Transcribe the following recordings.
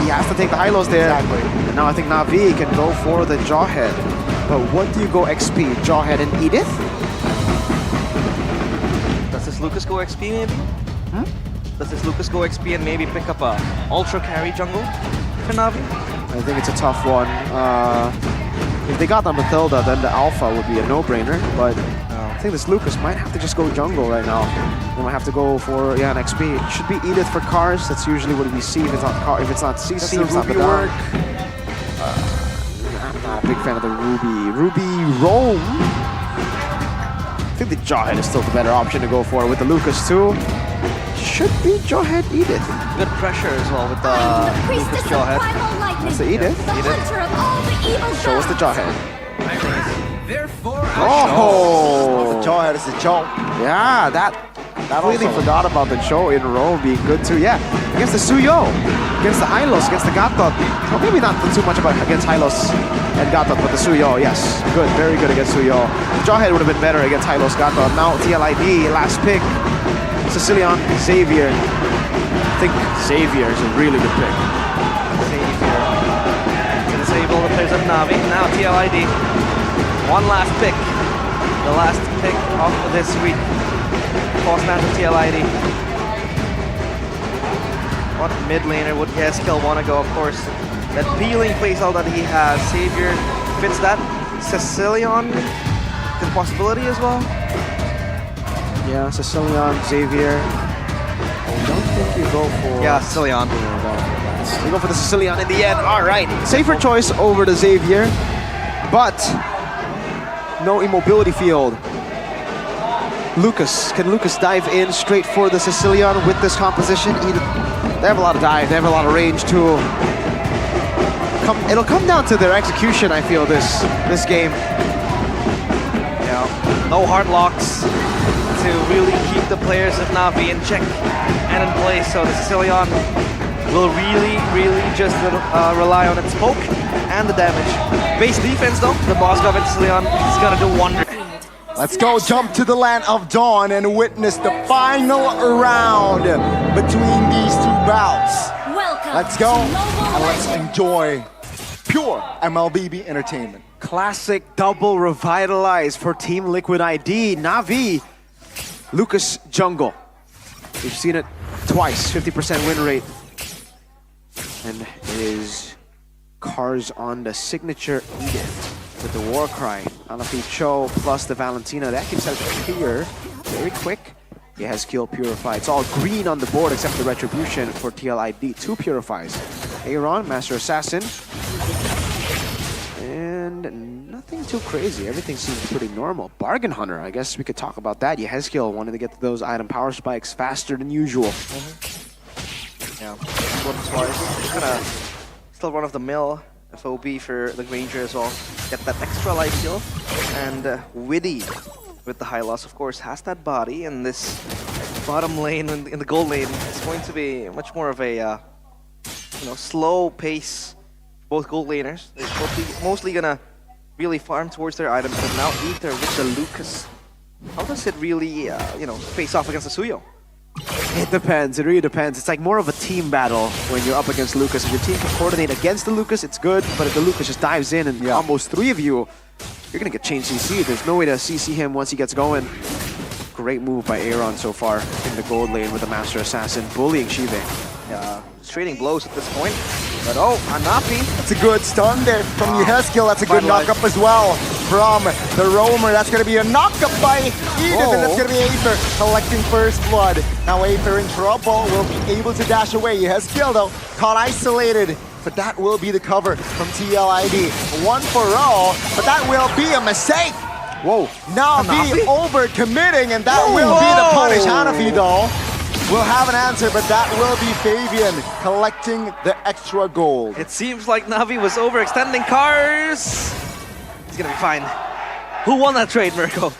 has to take the high lows there. Exactly. And now I think Navi can go for the Jawhead. But what do you go XP? Jawhead and Edith? Does this Lucas go XP maybe? Does this Lucas go XP and maybe pick up a ultra carry jungle for Navi? I think it's a tough one. If they got the Mathilda, then the Alpha would be a no-brainer. But I think this Lucas might have to just go jungle right now. They might have to go for an XP. It should be Edith for cars. That's usually what we see if it's not if it's not CC. Does If it's the not Ruby work? I'm not a big fan of the Ruby. Ruby Rome. I think the Jawhead is still the better option to go for with the Lucas too. Should be Jawhead Edith. Good pressure as well with the Lucas Jawhead. That's the Edith. Show us the Jawhead. Oh! The Jawhead is a joke. Yeah, that completely forgot about the Cho in row being good too. Yeah, against the Suyo, against the Hylos, against the Gatot. Well, maybe not too much about against Hylos and Gatot, but the Suyo, yes. Good, very good against Suyo. The Jawhead would have been better against Hylos, Gatot. Now TLID, last pick. Sicilian, Xavier. I think Xavier is a really good pick. Xavier to disable the players of Navi. Now TLID. One last pick. The last pick of this week. False down to TLID. What mid laner would Yeskill want to go? Of course, that peeling playstyle that he has. Xavier fits that. Sicilian is a possibility as well. Yeah, Sicilian, Xavier. I don't think you go for... Yeah, Sicilian. You go for the Sicilian in the end. All right. Safer choice over the Xavier, but no immobility field. Lucas. Can Lucas dive in straight for the Sicilian with this composition? They have a lot of dive. They have a lot of range too. It'll come down to their execution, I feel, this game. Yeah. No hard locks to really keep the players of Navi in check and in place. So the Sicilian will really just rely on its poke and the damage. Base defense though, the Moskov and Sicilian is gonna do wonders. Let's go jump to the land of Dawn and witness the final round between these two bouts. Let's go and let's enjoy pure MLBB entertainment. Classic double revitalize for Team Liquid ID. Navi, Lucas jungle. We've seen it twice, 50% win rate. And it is Cars on the signature Edith with the war cry. Anafi Cho plus the Valentina. That keeps us clear very quick. He has kill Purify. It's all green on the board except the Retribution for TLID. 2 Purifies. Aaron, Master Assassin. And nothing too crazy. Everything seems pretty normal. Bargain Hunter, I guess we could talk about that. Yehezkiel wanted to get to those item power spikes faster than usual. Yeah, wise. Gonna still run of the mill FOB for the Granger as well. Get that extra life steal. And Witty with the high loss, of course, has that body. And this bottom lane in the gold lane is going to be much more of a slow pace. Both gold laners. They're mostly gonna really farm towards their items, but now Ether with the Lucas. How does it really, face off against the Suyo? It depends. It really depends. It's like more of a team battle when you're up against Lucas. If your team can coordinate against the Lucas, it's good. But if the Lucas just dives in and combos 3 of you, you're gonna get chain CC. There's no way to CC him once he gets going. Great move by Aaron so far in the gold lane with the Master Assassin bullying Shive. Yeah, trading blows at this point. But Anapi. That's a good stun there from Yehezkiel. That's a good knockup as well from the Roamer. That's going to be a knockup by Edith, and that's going to be Aether collecting first blood. Now Aether in trouble, will be able to dash away. Yehezkiel though, caught isolated. But that will be the cover from TLID. 1 for all, but that will be a mistake. Whoa. Navi over-committing, and that will be the punish. Hanafi though will have an answer, but that will be Fabian collecting the extra gold. It seems like Navi was overextending Cars. He's gonna be fine. Who won that trade, Mirko?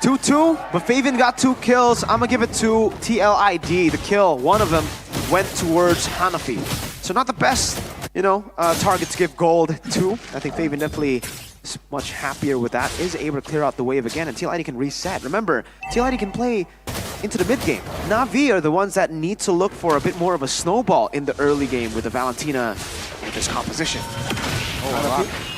2-2, but Fabian got 2 kills. I'm gonna give it to TLID. The kill, one of them went towards Hanafi. So not the best, target to give gold to. I think Fabian definitely is much happier with that. Is able to clear out the wave again, and TLID can reset. Remember, TLID can play into the mid game. Navi are the ones that need to look for a bit more of a snowball in the early game with the Valentina with this composition.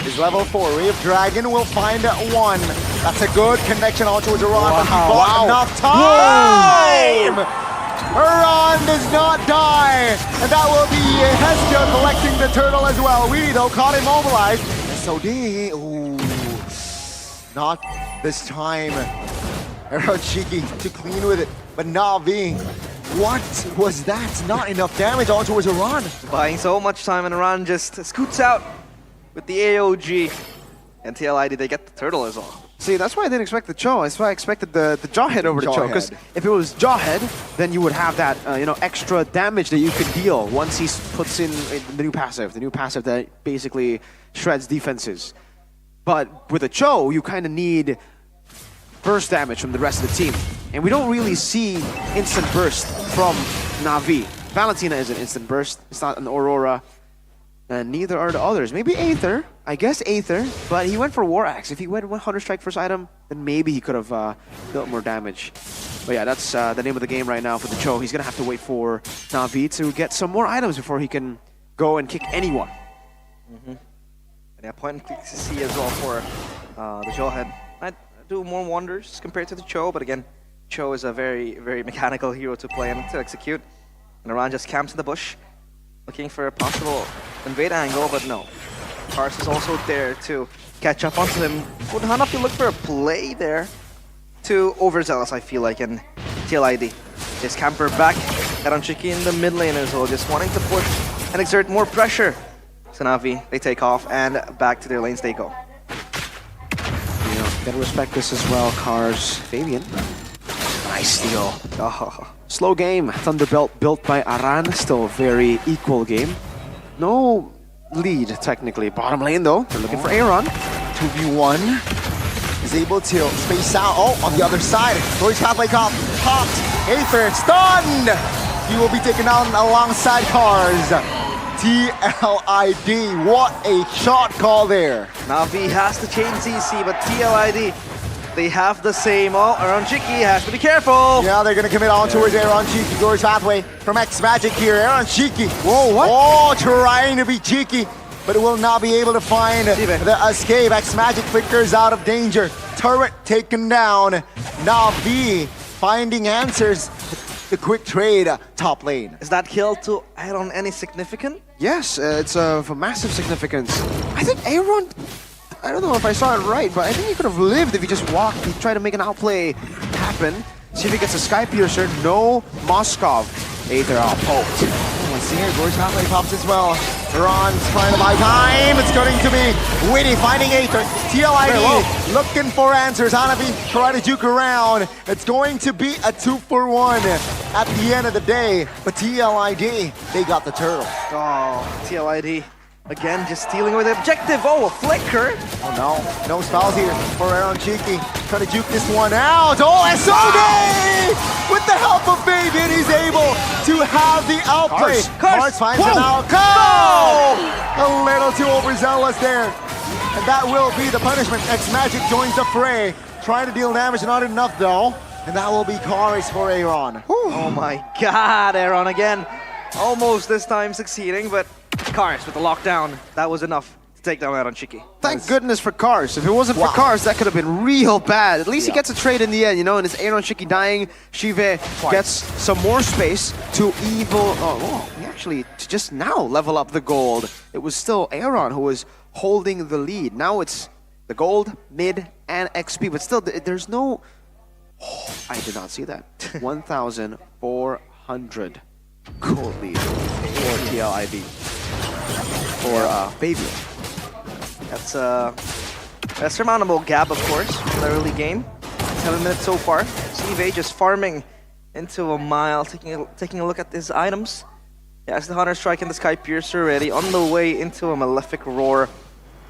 Is level 4. Wave Dragon will find one. That's a good connection on towards Iran, but he bought enough time! Iran does not die! And that will be Hestia collecting the turtle as well. We, though, caught immobilized. SOD, ooh, not this time. Arrow cheeky to clean with it, but Navi, what was that? Not enough damage on towards Iran. Buying so much time, and Iran just scoots out with the AOG. And TLID, they get the turtle as well. See, that's why I didn't expect the Cho. That's why I expected the Jawhead over the Cho. Because if it was Jawhead, then you would have that extra damage that you could deal once he puts in the new passive. The new passive that basically shreds defenses. But with a Cho, you kind of need burst damage from the rest of the team. And we don't really see instant burst from Navi. Valentina is an instant burst. It's not an Aurora. And neither are the others. Maybe Aether. I guess Aether. But he went for War Axe. If he went 100 strike first item, then maybe he could have built more damage. But yeah, that's the name of the game right now for the Cho. He's going to have to wait for Navi to get some more items before he can go and kick anyone. And yeah, point and click CC as well for the Jawhead. Might do more wonders compared to the Cho, but again, Cho is a very, very mechanical hero to play and to execute. And Iran just camps in the bush, looking for a possible invade angle, but no. Kars is also there to catch up onto him. Would Hanafi look for a play there? Too overzealous, I feel like, and TLID is camper back. Eranchiki in the mid lane as well, just wanting to push and exert more pressure. So Navi, they take off and back to their lanes they go. Gotta respect this as well, Kars. Fabian. Nice steal. Oh. Slow game. Thunderbelt built by Aran. Still a very equal game. No lead, technically. Bottom lane, though. They're looking for Aaron. 2v1. Is able to space out. Oh, on the other side. Roy's halfway cop. Popped. Aether stunned. He will be taken down alongside Kars. TLID, what a shot call there. Navi has to change CC, but TLID, they have the same. Oh, Eranchiki has to be careful. Yeah, they're going to commit on towards Eranchiki. Goes pathway from X-Magic here. Eranchiki. Whoa, what? Oh, trying to be cheeky, but will not be able to find the escape. X-Magic flickers out of danger. Turret taken down. Navi finding answers. The quick trade top lane. Is that kill to add on any significant? Yes, it's of massive significance. I think Aaron, I don't know if I saw it right, but I think he could have lived if he just walked. He tried to make an outplay happen. See if he gets a Sky Piercer. No Moskov. Aether all poked. Let's see here, Gorge halfway pops as well. Ron's trying to buy time. It's going to be Witty finding Aether. TLID looking for answers. Hanabi trying to juke around. It's going to be a 2-for-1 at the end of the day. But TLID, they got the turtle. Oh, TLID. Again, just dealing with the objective. Oh, a flicker. Oh no, no spells here for Eranchiki. Trying to juke this one out. Oh, SOD! With the help of Fabian, he's able to have the outplay. Kars finds him out. Go! A little too overzealous there. And that will be the punishment. X-Magic joins the fray. Trying to deal damage, not enough though. And that will be Kars for Aaron. Oh my god, Aaron again. Almost this time succeeding, but Kars with the lockdown, that was enough to take down Eranchiki. Thank goodness for Kars. If it wasn't for Kars, that could have been real bad. At least he gets a trade in the end, you know, and it's Eranchiki dying. Shive gets some more space to evil. He actually just now level up the gold. It was still Aaron who was holding the lead. Now it's the gold, mid, and XP, but still, there's no. Oh, I did not see that. 1,400 gold lead for TLID. For Fabian. That's a surmountable gap, of course, in the early game. 7 minutes so far. CV just farming into a mile, taking a look at his items. Yeah, as the Hunter Strike and the Sky Piercer already on the way into a Malefic Roar.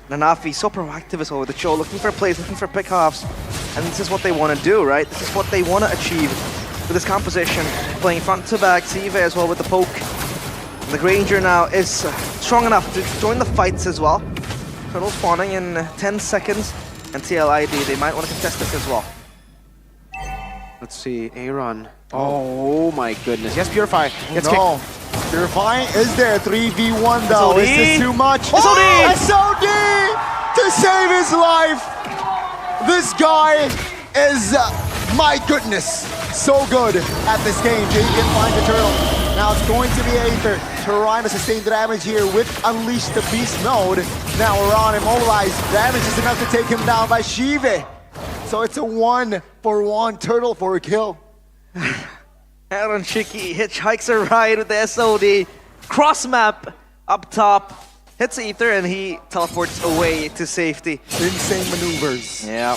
Navi so proactive as well with the Cho, looking for plays, looking for pickoffs. And this is what they want to do, right? This is what they want to achieve with this composition. Playing front to back, CV as well with the poke. The Granger now is strong enough to join the fights as well. Turtle spawning in 10 seconds, and TLID, they might want to contest this as well. Let's see, Aaron. Oh my goodness. Yes, Purify. Gets No. Purify is there. 3v1 though. SOD. Is this too much? SOD. Oh, SOD to save his life. This guy is, my goodness, so good at this game. He can find the turtle. Now it's going to be Aether trying to sustain damage here with Unleash the Beast mode. Now we're on immobilized. Damage is enough to take him down by Shive. So it's a 1-for-1 turtle for a kill. Aaron Shiki hitchhikes a ride with the SOD. Cross map up top. Hits Aether and he teleports away to safety. Insane maneuvers. Yeah.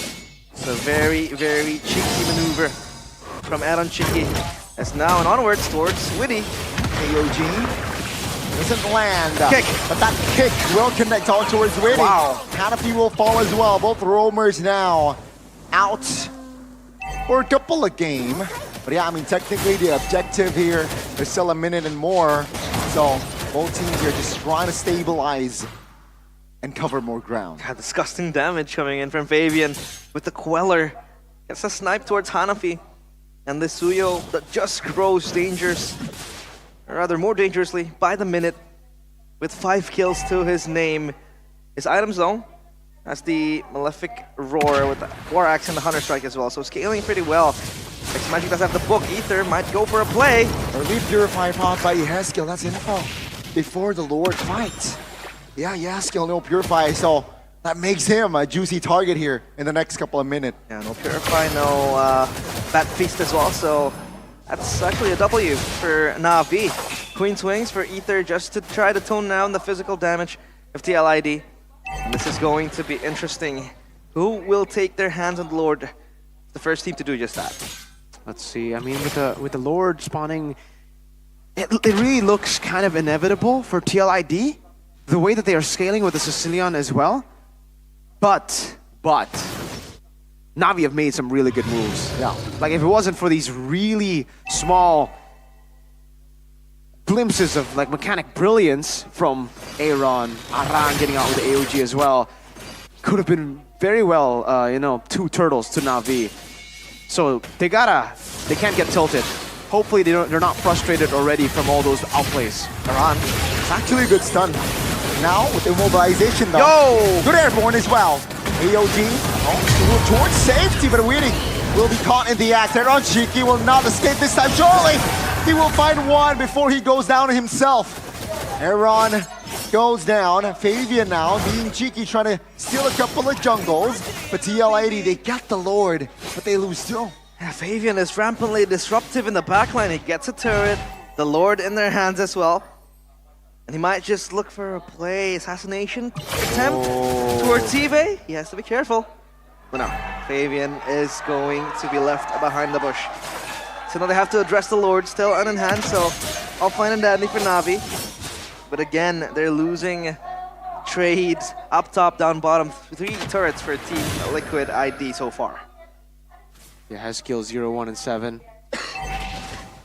It's a very, very cheeky maneuver from Aaron Shiki. As now and onwards towards Witty. AOG doesn't land. Kick. But that kick will connect all towards Witty. Wow. Canopy will fall as well. Both roamers now out for a couple of game. But yeah, I mean, technically the objective here, there's still a minute and more. So both teams here just trying to stabilize and cover more ground. God, disgusting damage coming in from Fabian with the Queller. Gets a snipe towards Hanafi. And the Suyo that just grows dangerous, or rather more dangerously, by the minute, with 5 kills to his name. His items though, has the Malefic Roar with the War Axe and the Hunter Strike as well, so scaling pretty well. X-Magic does have the book. Aether might go for a play. Early Purify popped by Yeskill, that's info. Before the Lord fights. Yeah, Yeskill, no Purify, so that makes him a juicy target here in the next couple of minutes. Yeah, no Purify, no Bat Feast as well, so that's actually a W for Navi. Queen Swings for Aether just to try to tone down the physical damage of TLID. And this is going to be interesting. Who will take their hands on the Lord? The first team to do just that. Let's see. I mean, with the Lord spawning, it really looks kind of inevitable for TLID. The way that they are scaling with the Sicilian as well. But Navi have made some really good moves. Yeah. Like if it wasn't for these really small glimpses of like mechanic brilliance from Aaron, Aran getting out with the AOG as well, could have been very well, you know, 2 turtles to Navi. So they can't get tilted. Hopefully they're not frustrated already from all those outplays. Aran, it's actually a good stun. Now with immobilization though. Yo! Good airborne as well. AOG towards safety, but Witty will be caught in the act. Aaron Shiki will not escape this time. Surely he will find one before he goes down himself. Aaron goes down. Fabian now being cheeky, trying to steal a couple of jungles. But TL80, they got the Lord, but they lose too. Yeah, Fabian is rampantly disruptive in the backline. He gets a turret, the Lord in their hands as well. And he might just look for a play assassination attempt towards Tive. He has to be careful. But no, Fabian is going to be left behind the bush. So now they have to address the Lord, still unenhanced, so all fine and dandy for Navi. But again, they're losing trades up top, down bottom. 3 turrets for Team Liquid ID so far. Yeah, has skills 0, 1, and 7.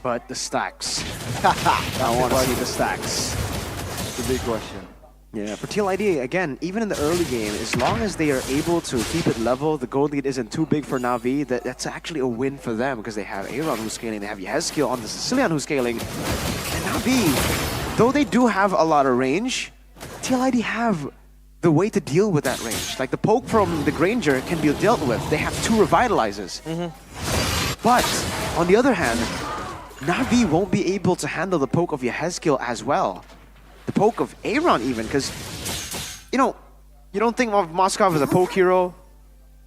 But the stacks. I want to see the stacks. It's a big question. Yeah, for TLID, again, even in the early game, as long as they are able to keep it level, the gold lead isn't too big for Navi, that's actually a win for them because they have Aaron who's scaling, they have Yeskill on the Sicilian who's scaling. And Navi, though they do have a lot of range, TLID have the way to deal with that range. Like the poke from the Granger can be dealt with. They have 2 revitalizers. But on the other hand, Navi won't be able to handle the poke of Yeskill as well. The poke of Aaron even, because, you know, you don't think of Moskov as a poke hero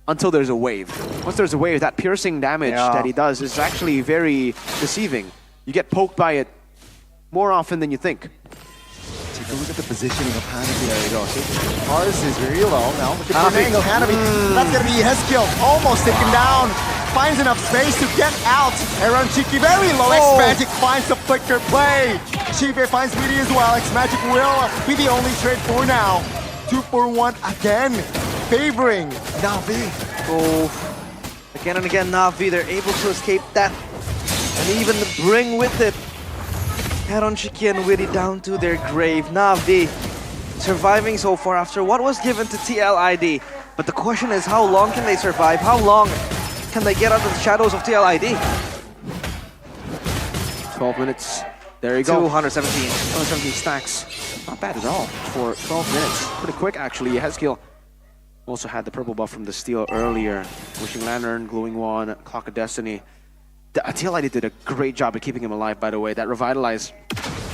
until there's a wave. Once there's a wave, that piercing damage that he does is actually very deceiving. You get poked by it more often than you think. Take a look at the positioning of Hanabi. There you go. See? Mars is very low now. Look at the angle. Hanabi. That's going to be Yeskill. Almost taken down. Finds enough space to get out. Aaron Shiki very low. X-Magic finds the flicker play. Shibe finds Witty as well. X-Magic will be the only trade for now. 2 for 1 again. Favoring Navi. Again and again, Navi, they're able to escape that and even bring with it Aaron Shiki and Witty down to their grave. Navi surviving so far after what was given to TLID. But the question is, how long can they survive? How long can they get out of the shadows of TLID? 12 minutes. There you go. 217. 117 stacks. Not bad at all for 12 minutes. Pretty quick, actually. Hezkiel also had the purple buff from the steal earlier. Wishing Lantern, Glowing Wand, Clock of Destiny. TLID did a great job at keeping him alive, by the way. That Revitalize,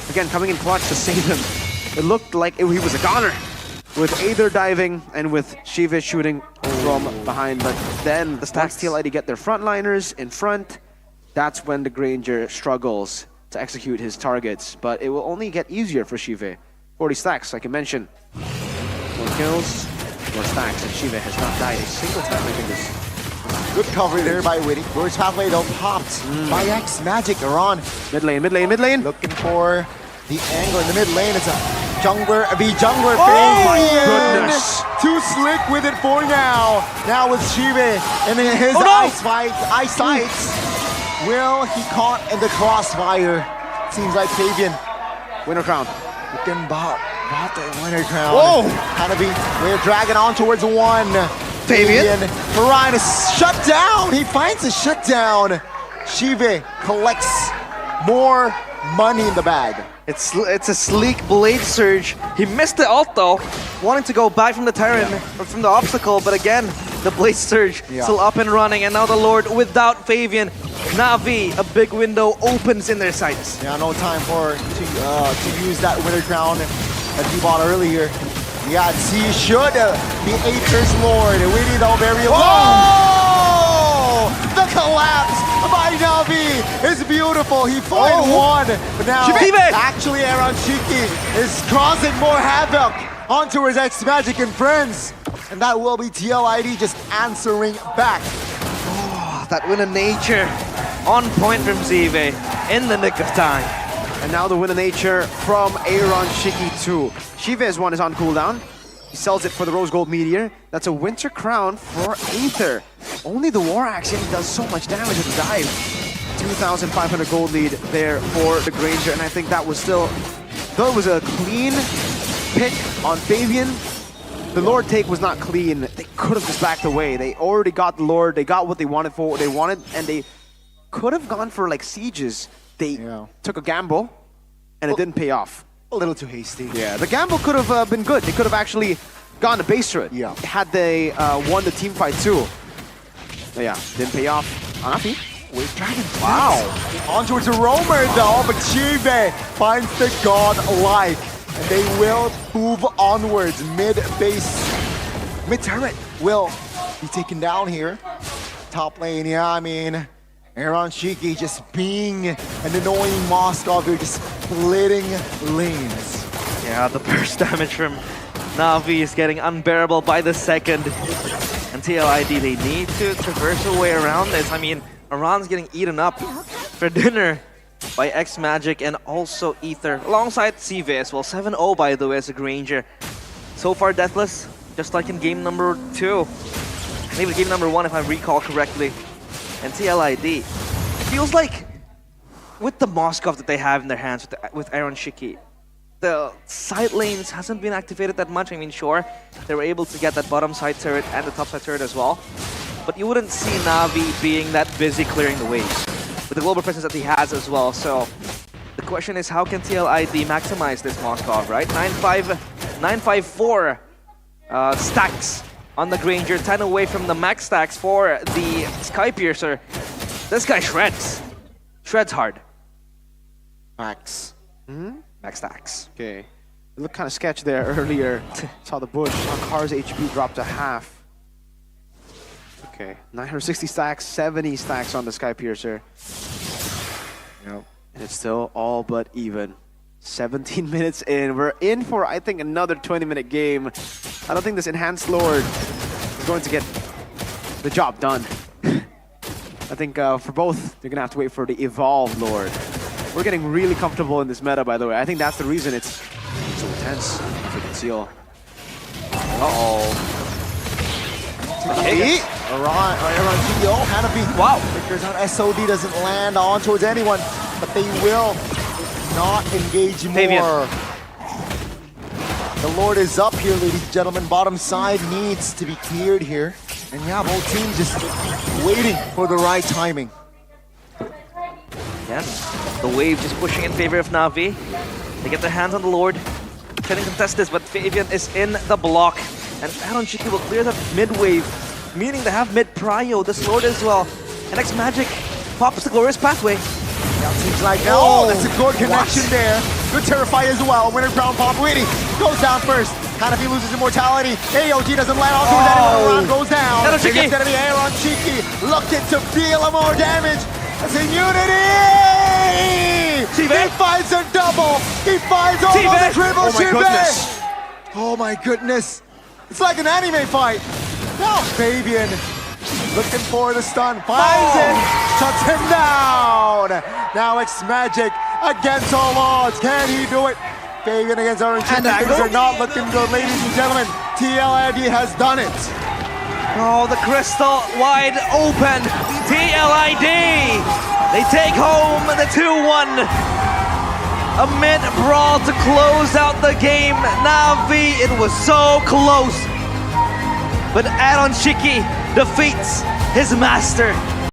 again, coming in clutch to save him. It looked like he was a goner, with Aether diving and with Shiva shooting from behind. But then the stacks TLID get their frontliners in front. That's when the Granger struggles to execute his targets. But it will only get easier for Shiva. 40 stacks, like I mentioned. More kills, more stacks, and Shiva has not died a single time in this. Good cover there by Witty. Burst pathway though popped by X Magic. Aron Mid lane, mid lane, mid lane. looking for the angle in the mid lane. It's a jungler v jungler. Goodness. Too slick with it for now. Now with Shiva and then his ice sights. Will he caught in the crossfire? Seems like Fabian. Winner crown. Looking bot the winner crown. Whoa! Hanabi, we're dragging on towards one. Fabian. Ryan is shut down. He finds a shutdown. Shiva collects more money in the bag. It's a sleek Blade Surge. He missed the ult though, wanting to go back from the Terran, or from the obstacle, but again, the Blade Surge still up and running, and now the Lord without Fabian. Navi, a big window opens in their sights. Yeah, no time to use that winner crown that he bought earlier. Yeah, he should be Aether's Lord. We need all very low. The collapse by Navi is beautiful. He fought one, but now actually Aaron Shiki is causing more havoc onto his X Magic and friends. And that will be TLID just answering back. Oh, that Win of Nature on point from Zive in the nick of time. And now the Win of Nature from Aaron Shiki too. Shiva's one is on cooldown. He sells it for the Rose Gold Meteor. That's a Winter Crown for Aether. Only the War Axe yet does so much damage at the dive. 2,500 gold lead there for the Granger, and I think that was still, though it was a clean pick on Fabian, the Lord take was not clean. They could have just backed away. They already got the Lord. They got what they wanted for what they wanted, and they could have gone for like sieges. They took a gamble, and it didn't pay off. A little too hasty. Yeah, the gamble could have been good. They could have actually gone to base through it. Yeah. Had they won the team fight too. But yeah, didn't pay off. Navi. With Dragon. Wow. On towards a roamer though, but Chive finds the god-like. And they will move onwards. Mid-base, mid-turret will be taken down here. Top lane, yeah, I mean, Aaron Shiki just being an annoying Moskov here, just splitting lanes. Yeah, the burst damage from Navi is getting unbearable by the second. And TLID, they need to traverse a way around this. I mean, Aran's getting eaten up for dinner by X Magic and also Aether, alongside CV as well. 7-0 by the way as a Granger. So far deathless, just like in game number 2. Maybe game number 1 if I recall correctly. And TLID, it feels like with the Moskov that they have in their hands with Aaron Shiki, the side lanes hasn't been activated that much. I mean, sure, they were able to get that bottom side turret and the top side turret as well. But you wouldn't see Navi being that busy clearing the waves with the global presence that he has as well. So the question is, how can TLID maximize this Moskov, right? 954 stacks on the Granger, 10 away from the max stacks for the Skypiercer. This guy shreds. Shreds hard. Max. Max stacks. Okay. It looked kind of sketchy there earlier. Saw the bush. Car's HP dropped to half. Okay. 960 stacks, 70 stacks on the Skypiercer. Yep. And it's still all but even. 17 minutes in. We're in for, I think, another 20-minute game. I don't think this Enhanced Lord is going to get the job done. I think for both, you're going to have to wait for the Evolved Lord. We're getting really comfortable in this meta, by the way. I think that's the reason it's so intense. If we can seal. Uh-oh. Aaron Shiki, Hanabi. Wow. Figures out SOD doesn't land on towards anyone, but they will not engage more. The Lord is up here, ladies and gentlemen. Bottom side needs to be cleared here. And yeah, both teams just waiting for the right timing. Again, the wave just pushing in favor of Navi. They get their hands on the Lord. Trying to contest this, but Fabian is in the block. And Aaron Shiki will clear that mid-wave, meaning they have mid-prio, this Lord as well. And X-Magic pops the glorious pathway. Yeah, seems like that. Oh, that's a good connection there. Good Terrify as well. Winner ground pop. Witty goes down first. Hanafi loses immortality. AOG doesn't land onto his anyone. Round goes down. Aaron Shiki. It's gonna be Aaron Shiki looking to deal more damage. That's a Unity! He finds a double. He finds almost a triple. Oh my goodness. Oh my goodness. It's like an anime fight. Now Fabian looking for the stun. Finds it. Shuts him down. Now X-Magic against all odds. Can he do it? Fabian against Orange. Things are not looking good, ladies and gentlemen. TLID has done it. Oh, the crystal wide open. TLID. They take home the 2-1. A mid-brawl to close out the game. Navi, it was so close. But Aaron Shiki defeats his master.